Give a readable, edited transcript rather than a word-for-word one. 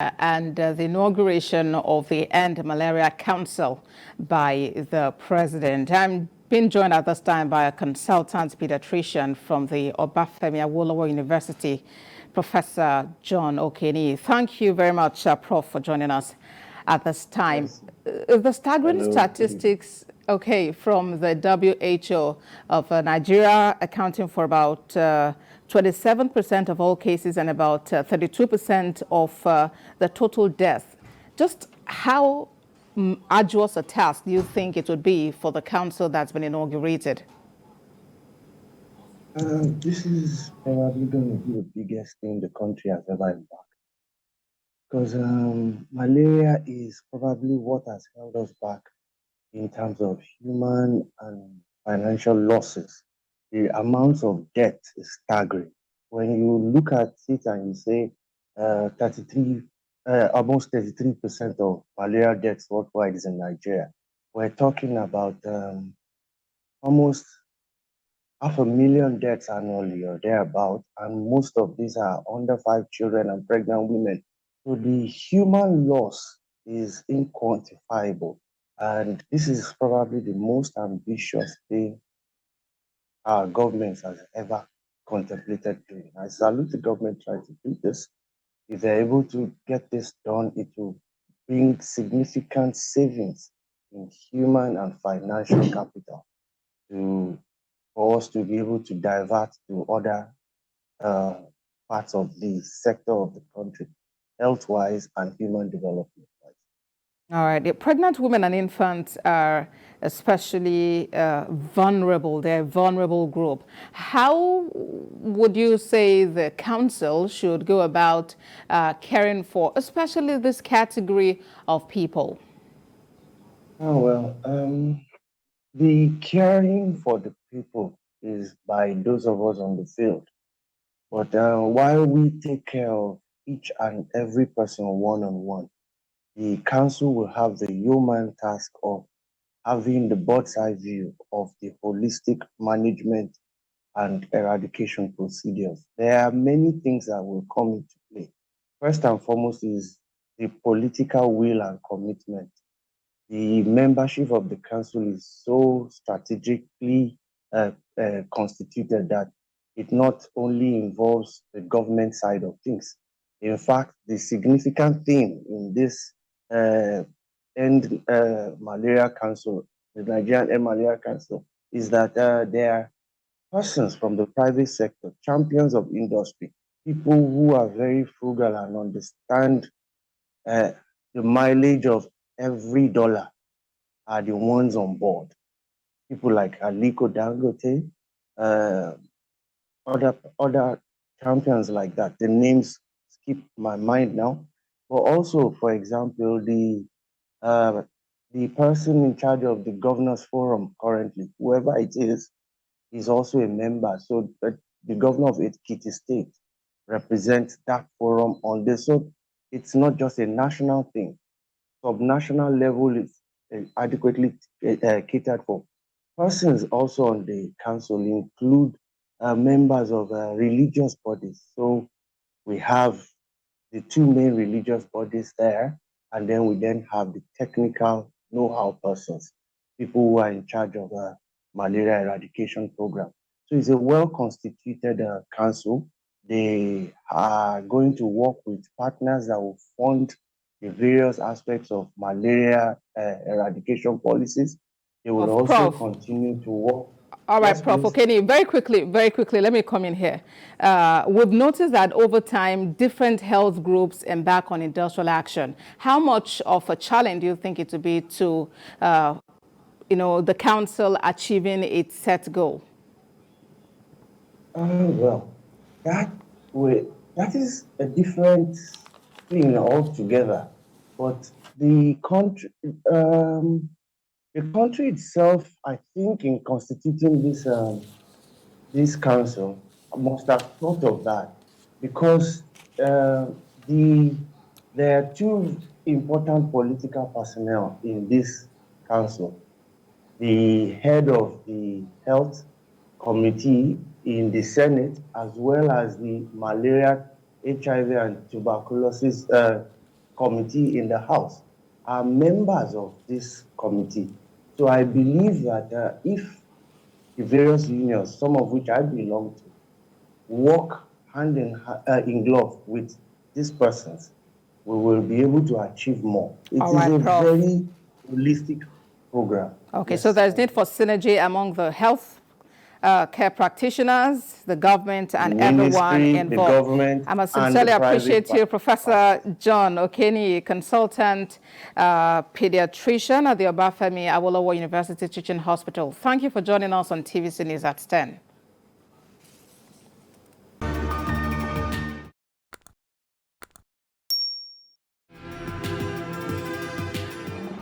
and the inauguration of the End Malaria Council by the president. I'm being joined at this time by a consultant pediatrician from the Obafemi Awolowo University, Professor John Okeniyi. Thank you very much, Prof, for joining us at this time. Yes. The staggering statistics, from the WHO of Nigeria accounting for about 27% of all cases and about 32% of the total death. Just how arduous a task do you think it would be for the council that's been inaugurated? This is probably going to be the biggest thing the country has ever embarked. Because malaria is probably what has held us back in terms of human and financial losses. The amounts of death is staggering. When you look at it and you say almost 33% of malaria deaths worldwide is in Nigeria, we're talking about almost 500,000 deaths annually or thereabout, and most of these are under 5 children and pregnant women. So the human loss is inquantifiable, and this is probably the most ambitious thing our government has ever contemplated doing. I salute the government trying to do this. If they're able to get this done, it will bring significant savings in human and financial capital for us to be able to divert to other parts of the sector of the country, health-wise and human development-wise. All right. The pregnant women and infants are especially vulnerable. They're a vulnerable group. How would you say the council should go about caring for, especially this category of people? Oh, well, the caring for the people is by those of us on the field. But while we take care of each and every person one-on-one, the council will have the yeoman task of having the bird's eye view of the holistic management and eradication procedures. There are many things that will come into play. First and foremost is the political will and commitment. The membership of the council is so strategically constituted that it not only involves the government side of things. In fact, the significant thing in this End Malaria Council, the Nigerian End Malaria Council, is that there are persons from the private sector, champions of industry, people who are very frugal and understand the mileage of every dollar are the ones on board. People like Aliko Dangote, other champions like that. The names skip my mind now. But also, for example, the person in charge of the governors forum currently, whoever it is also a member. So the governor of Ekiti State represents that forum on this. So it's not just a national thing. Subnational level is adequately catered for. Persons also on the council include members of religious bodies. So we have the two main religious bodies there, and then we then have the technical know-how persons, people who are in charge of a malaria eradication program. So it's a well-constituted council. They are going to work with partners that will fund the various aspects of malaria eradication policies. They will also continue to work. All right, Prof. Okeniyi, very quickly, let me come in here. We've noticed that over time, different health groups embark on industrial action. How much of a challenge do you think it would be to, the council achieving its set goal? Well, that is a different thing altogether. But the country itself, I think, in constituting this council, must have thought of that, because there are two important political personnel in this council: the head of the health committee in the Senate, as well as the malaria, HIV, and tuberculosis committee in the House are members of this committee. So I believe that if the various unions, some of which I belong to, work hand in glove with these persons, we will be able to achieve more. It All is right, a Prof. very holistic program. Okay, Yes, so there's need for synergy among the health care practitioners, the government, and everyone Ministry, the involved. government, I must and the sincerely private appreciate you, Professor John Okeniyi, consultant pediatrician at the Obafemi Awolowo University Teaching Hospital. Thank you for joining us on TVC News at 10.